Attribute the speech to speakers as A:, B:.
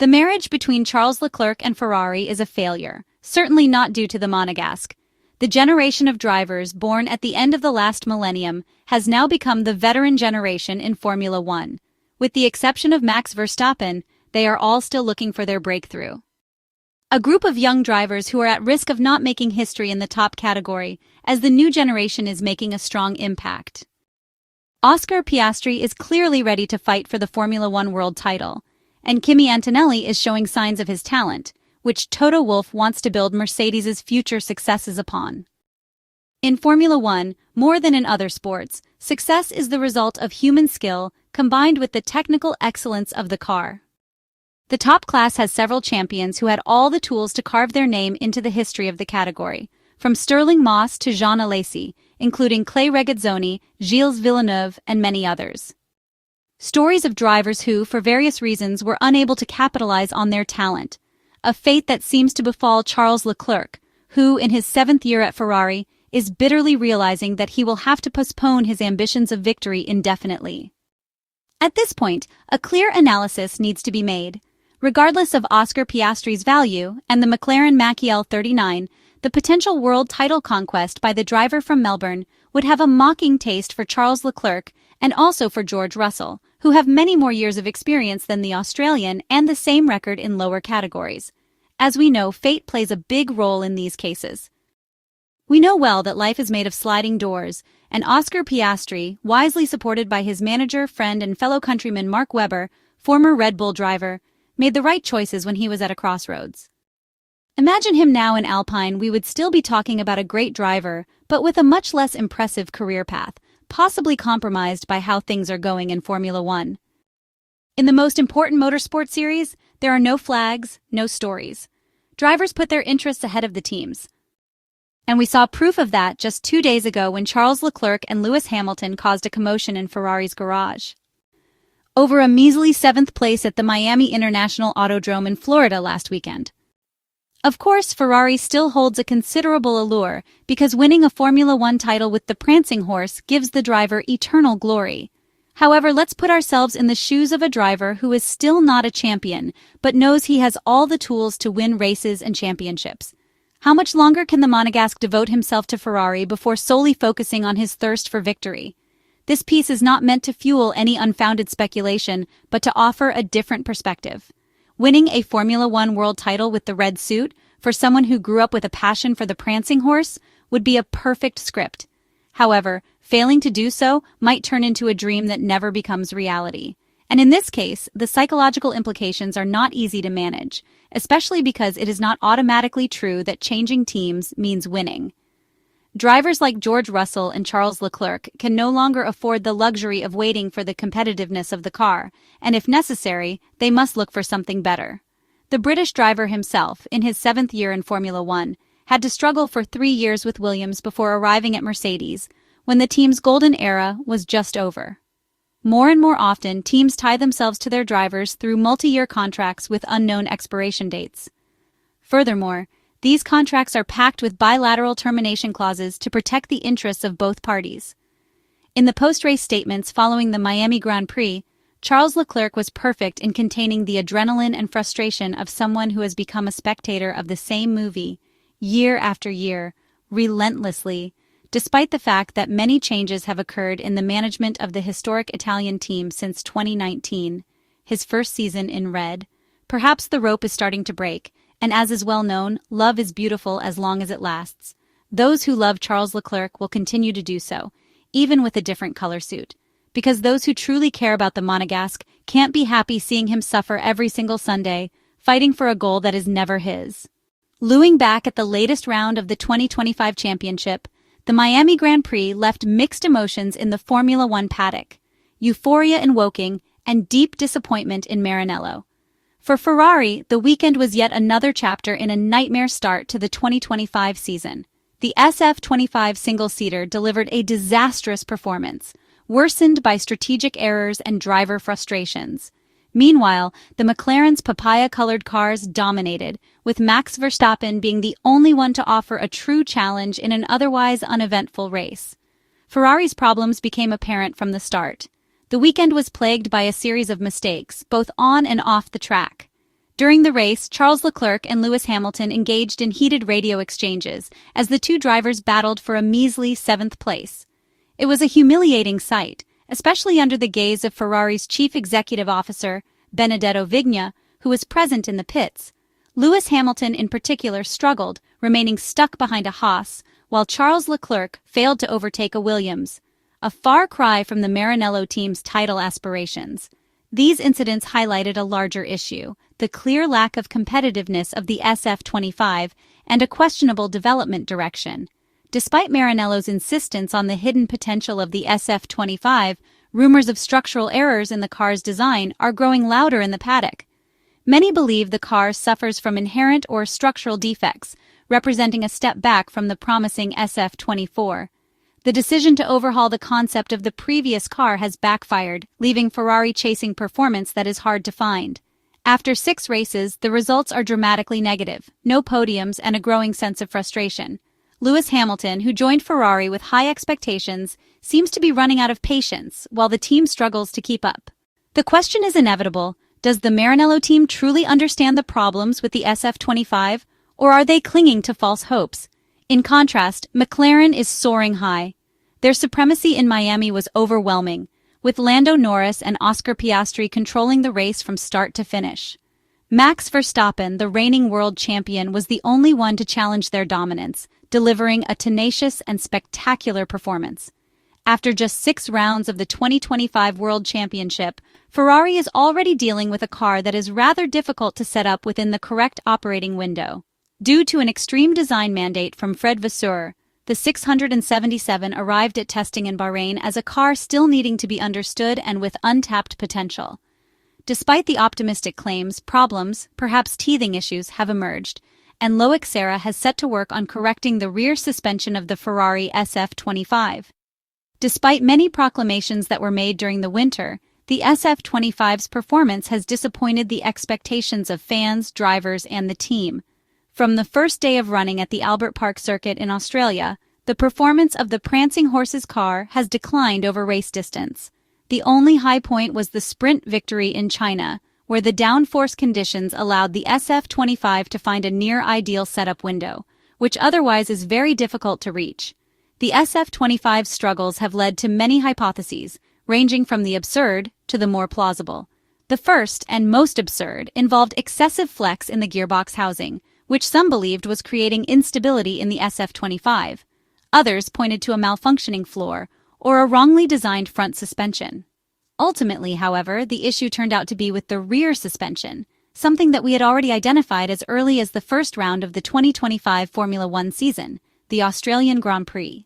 A: The marriage between Charles Leclerc and Ferrari is a failure, certainly not due to the Monegasque. The generation of drivers born at the end of the last millennium has now become the veteran generation in Formula One. With the exception of Max Verstappen, they are all still looking for their breakthrough. A group of young drivers who are at risk of not making history in the top category, as the new generation is making a strong impact. Oscar Piastri is clearly ready to fight for the Formula One world title, and Kimi Antonelli is showing signs of his talent, which Toto Wolff wants to build Mercedes' future successes upon. In Formula One, more than in other sports, success is the result of human skill combined with the technical excellence of the car. The top class has several champions who had all the tools to carve their name into the history of the category, from Stirling Moss to Jean Alesi, including Clay Regazzoni, Gilles Villeneuve, and many others. Stories of drivers who, for various reasons, were unable to capitalize on their talent, a fate that seems to befall Charles Leclerc, who, in his 7th year at Ferrari, is bitterly realizing that he will have to postpone his ambitions of victory indefinitely. At this point, a clear analysis needs to be made. Regardless of Oscar Piastri's value and the McLaren Mach-E 39, the potential world title conquest by the driver from Melbourne would have a mocking taste for Charles Leclerc and also for George Russell, who have many more years of experience than the Australian and the same record in lower categories. As we know, fate plays a big role in these cases. We know well that life is made of sliding doors, and Oscar Piastri, wisely supported by his manager, friend, and fellow countryman Mark Webber, former Red Bull driver, made the right choices when he was at a crossroads. Imagine him now in Alpine. We would still be talking about a great driver, but with a much less impressive career path, possibly compromised by how things are going in Formula One. In the most important motorsport series, there are no flags, no stories. Drivers put their interests ahead of the teams. And we saw proof of that just 2 days ago when Charles Leclerc and Lewis Hamilton caused a commotion in Ferrari's garage over a measly 7th place at the Miami International Autodrome in Florida last weekend. Of course, Ferrari still holds a considerable allure because winning a Formula One title with the Prancing Horse gives the driver eternal glory. However, let's put ourselves in the shoes of a driver who is still not a champion, but knows he has all the tools to win races and championships. How much longer can the Monegasque devote himself to Ferrari before solely focusing on his thirst for victory? This piece is not meant to fuel any unfounded speculation, but to offer a different perspective. Winning a Formula One world title with the red suit, for someone who grew up with a passion for the Prancing Horse, would be a perfect script. However, failing to do so might turn into a dream that never becomes reality. And in this case, the psychological implications are not easy to manage, especially because it is not automatically true that changing teams means winning. Drivers like George Russell and Charles Leclerc can no longer afford the luxury of waiting for the competitiveness of the car, and if necessary, they must look for something better. The British driver himself, in his 7th year in Formula One, had to struggle for 3 years with Williams before arriving at Mercedes, when the team's golden era was just over. More and more often, teams tie themselves to their drivers through multi-year contracts with unknown expiration dates. Furthermore, these contracts are packed with bilateral termination clauses to protect the interests of both parties. In the post-race statements following the Miami Grand Prix, Charles Leclerc was perfect in containing the adrenaline and frustration of someone who has become a spectator of the same movie, year after year, relentlessly, despite the fact that many changes have occurred in the management of the historic Italian team since 2019, his first season in red. Perhaps the rope is starting to break, and as is well known, love is beautiful as long as it lasts. Those who love Charles Leclerc will continue to do so, even with a different color suit, because those who truly care about the Monegasque can't be happy seeing him suffer every single Sunday, fighting for a goal that is never his. Looking back at the latest round of the 2025 championship, the Miami Grand Prix left mixed emotions in the Formula One paddock, euphoria in Woking, and deep disappointment in Maranello. For Ferrari, the weekend was yet another chapter in a nightmare start to the 2025 season. The SF25 single-seater delivered a disastrous performance, worsened by strategic errors and driver frustrations. Meanwhile, the McLaren's papaya-colored cars dominated, with Max Verstappen being the only one to offer a true challenge in an otherwise uneventful race. Ferrari's problems became apparent from the start. The weekend was plagued by a series of mistakes, both on and off the track. During the race, Charles Leclerc and Lewis Hamilton engaged in heated radio exchanges as the two drivers battled for a measly 7th place. It was a humiliating sight, especially under the gaze of Ferrari's chief executive officer, Benedetto Vigna, who was present in the pits. Lewis Hamilton in particular struggled, remaining stuck behind a Haas, while Charles Leclerc failed to overtake a Williams, a far cry from the Maranello team's title aspirations. These incidents highlighted a larger issue, the clear lack of competitiveness of the SF25 and a questionable development direction. Despite Maranello's insistence on the hidden potential of the SF25, rumors of structural errors in the car's design are growing louder in the paddock. Many believe the car suffers from inherent or structural defects, representing a step back from the promising SF24. The decision to overhaul the concept of the previous car has backfired, leaving Ferrari chasing performance that is hard to find. After 6 races, the results are dramatically negative, no podiums and a growing sense of frustration. Lewis Hamilton, who joined Ferrari with high expectations, seems to be running out of patience, while the team struggles to keep up. The question is inevitable: does the Maranello team truly understand the problems with the SF25, or are they clinging to false hopes? In contrast, McLaren is soaring high. Their supremacy in Miami was overwhelming, with Lando Norris and Oscar Piastri controlling the race from start to finish. Max Verstappen, the reigning world champion, was the only one to challenge their dominance, delivering a tenacious and spectacular performance. After just 6 rounds of the 2025 World Championship, Ferrari is already dealing with a car that is rather difficult to set up within the correct operating window. Due to an extreme design mandate from Fred Vasseur, the 677 arrived at testing in Bahrain as a car still needing to be understood and with untapped potential. Despite the optimistic claims, problems, perhaps teething issues, have emerged, and Loic Serra has set to work on correcting the rear suspension of the Ferrari SF25. Despite many proclamations that were made during the winter, the SF25's performance has disappointed the expectations of fans, drivers, and the team. From the first day of running at the Albert Park circuit in Australia, the performance of the Prancing Horse's car has declined over race distance. The only high point was the sprint victory in China, where the downforce conditions allowed the SF25 to find a near-ideal setup window, which otherwise is very difficult to reach. The SF25's struggles have led to many hypotheses, ranging from the absurd to the more plausible. The first, and most absurd, involved excessive flex in the gearbox housing, which some believed was creating instability in the SF25. Others pointed to a malfunctioning floor or a wrongly designed front suspension. Ultimately, however, the issue turned out to be with the rear suspension, something that we had already identified as early as the first round of the 2025 Formula One season, the Australian Grand Prix.